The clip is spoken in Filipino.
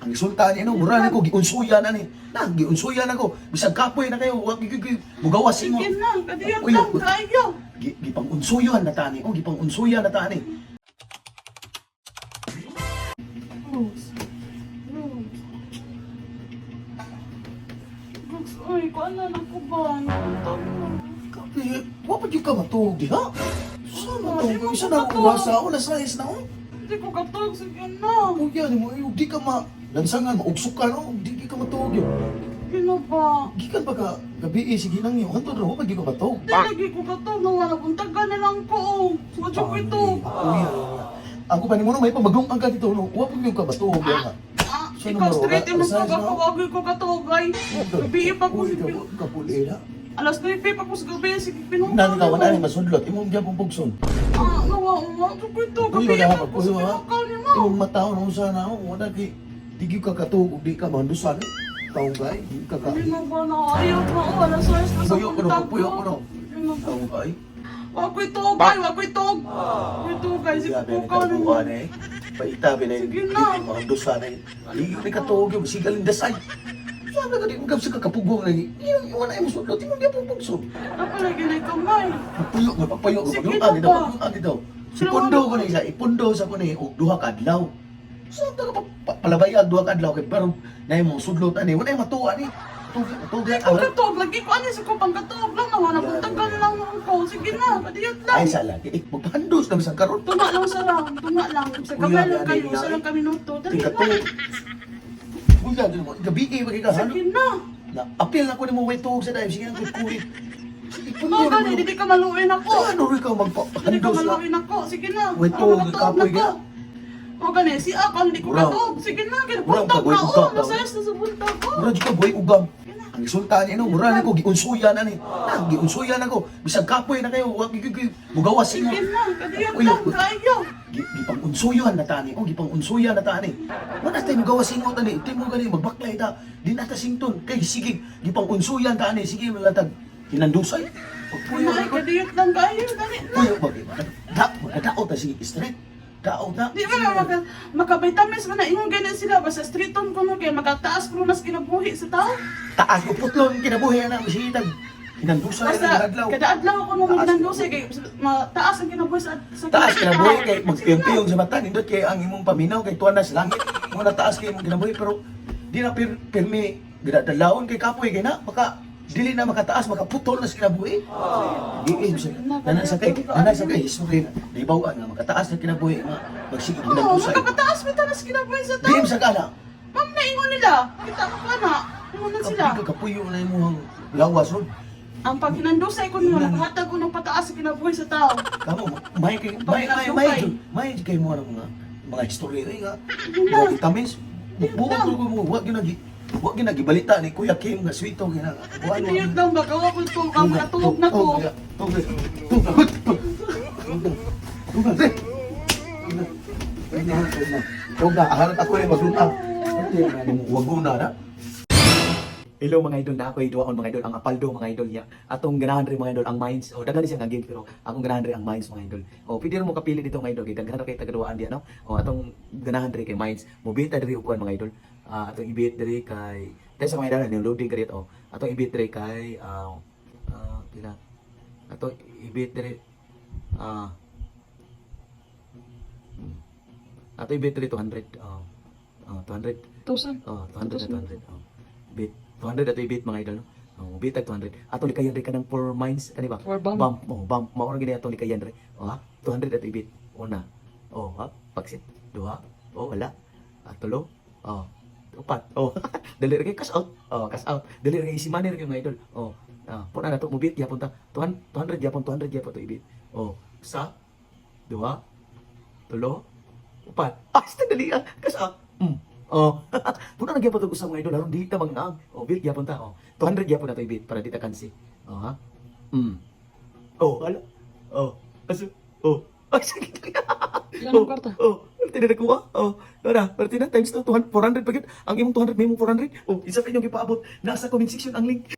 Ang resulta niya, no, mura ko, giunsuyan na ni. Giunsuyan ako. Bisag kapoy na kayo, mugawas ingo. Sige na, kadiyot lang kayo. Gipang-unsuyan na tani, gipang-unsuyan na tani. Rose. Rose. Rose, uy, kuan na lang ko ba? Nakuntag mo. Wapag yung ka matug, di ha? Sana Di to, mo isa ko na matug. ako wasa, o nasayas na, Hindi ko katog, sige na. Pugyan mo, di ka lansangan, maugsok ka, no? Di ka matug yun. Kino ba? Gikan ba ka, gabi sige nang yun, hantod rin, wapag di ka matug. Di lagi ko katog, nawa nakuntagan na lang ko. Sudyo ko ito. Ako pa ni mo, may pamagong ang ka dito, no? Wapag yung ka matug, yan nga. Sino Ikaw mo, straight yung nasayas na? magkakawagay ko katog, ay. Gabi pa ko. Uy, kapuli na. Alas 9 pa ko sa gabi, sige pinunta. Nani ka, wala ni masudlot, imong dyan pong pugson. Nawa, sudyo ko ito. Uy, Gabi wala pa ka, ko sa uy, ha? pinunta ni mo. Imong mataw na sana ako, wala ki, di ka katug, di ka mandusan. Taong kay, di ka ka. Hindi mo ba na ayaw na o, alas 6 na sa Puyo ko punta no, puyo ko no. Ano ba? Taong kay. Wag ko itog, ay, wag ko itog. Wag ko itog, ay, sige Sabi po ni ka rin. katuan eh. Paitabi na Sige yun, na. mandusan na yun. Di ka katug yung sigal in dasay. Sabi ka di mo kapsa kakapugong na yun. Iwan na yung musudlot, imong di pong pugson. Napalagi na kamay. Magpuyo, magpapayo, Sige magpapayo, na agi daw, ba? agi daw. Ipundo ko na isa, ipundo sa ko na yung duha kadlaw. Saan ka palabayag duha kadlaw kay pero na yung sudlot ani, wala yung matuwa ni. Tugi, Ikaw katog, lagi ko ano sa ko pang katog lang, nawa na puntagan lang ako. Sige na, kadiyot lang. Ay sala, magpandos na bisang karon. Tunga lang sa lang, tunga lang. Sa kamay lang kayo, sa lang kami nuto. Dali Tika na. Uy, gagawin mo, gabi kayo magkakahan. Sige na. Na apil na ko ni mo may tuhog sa dahil, sige ang kulit. Sige, Mga gani, hindi ka maluin ako. Ano rin ka Hindi ka magpapandos na. maluin ako. Sige na. Wait, Ako tuhog, katog kapoy na ka. ko. Mga gani, si ako, hindi ko Mura. katog. Sige na, Mura, kinapuntag kapoy, na. ugam Oh, daw. nasayas na sa buntag ko. Mura ka buhay ugam. Ang resulta niya, no, mura ko, giunsuyan na ni. Giunsuyan ako. Bisag kapoy na kayo, mugawas inyo. Sige na, kadiyot Uy, lang uy. kayo. Gipang-unsuyan na tani, gipang-unsuyan na tani. Wala tayo magawas inyo tani, ito mo gani, magbaklay ta. Di na ta sington, kay sige, gipang-unsuyan tani, sige, malatag. Hinandusay. Pagpuyo Ay, ko. kadiyot lang kayo. Dali na. Puyo ba, daot na sige, straight. Daot na. Di ba na makabitamis mo na imong ganyan sila basta streeton ko no kaya magataas ko mas kinabuhi sa tao. Taas ko putlon, kinabuhi na, masitag. Hinandusay na Basta adlaw. kada adlaw ko nung Taas ginandusay kay mataas ang kinabuhi sa Taas kinabuhi kay magpiyong-piyong sa mata, nindot kay ang imong paminaw kay tuwan na sa langit. Mga taas kay imong kinabuhi pero di na pirmi gidadalawon kay kapoy kay na baka dili na makataas makaputol na sa kinabuhi. Di sa nana sa kay sorry na. Di ba nga makataas na kinabuhi magsige Oo, ginandusay. magkapataas mo tanas kinabuhi sa Di tao. sa kana. Ma'am na ingon nila. Kita ko pa na. Ingon na sila. Kapag kapuyo na imong lawas ron. Ang pag hinandusay ko nyo, nakahatag ko ng pataas sa kinabuhi sa tao. Kamo may kay may kay mo ng mga istorya nga. Yun na. Mga vitamis. Buot ko mo wag ginagibalita ni Kuya Kim nga sweeto gina. Kadiyot lang ba? Kawa ko ito. Ang matulog na ko. Tuga, aharap ako yung maglutang. Wag mo na na. Hello mga idol, na ako akong mga idol, ang Apaldo mga idol niya. Atong ganahan rin mga idol ang mines. O daghan siya nga game pero akong ganahan rin ang mines mga idol. O pwede rin mo kapili dito mga idol, kay daghan kay tagaduaan diyan no. O atong ganahan rin kay mines. Mobita diri upuan mga idol. Atong ibit diri kay dahil sa mga idol ni loading kredit o. Atong ibit diri kay pila. Atong ibit diri atong ibit diri 200. 200. Tusan. Oh, 200 na 200. Oh. Bit 200 ato i-bit mga idol no. Oh, bit tag 200. Ato likayan rin ka ng 4 mines kani ba? For bump. Bump. Oh, bump. Mao ra gini ato likayan rin. Oh, ha? 200 ato i-bit. Una. Oh, ha? Pagsit. Duha. Oh, wala. Tulo. Oh. Upat. Oh. Dali ra kay cash out. Oh, cash out. Dali ra kay easy money rin mga idol. Oh. Puna na to mo bit gyapon ta. 200 gyapon 200 gyapon to i-bit. Oh, sa duha. Tulo. Upat. Sta dali cash out. Oh, puna nagyapon to usang mga idol aron di ta magnaang. Oh, bill gyapon ta. Oh, 200 gyapon na to ibit para di ta kansi. Oh, ha? Oh, ala. Oh, aso. Oh. Ay, sige. Yan ang kwarta. Oh, tinira ko oh. Tara, pero tinan times 2 400 pagit. Ang imong 200 may imong 400. Oh, isa pa inyong ipaabot. Nasa comment section ang link.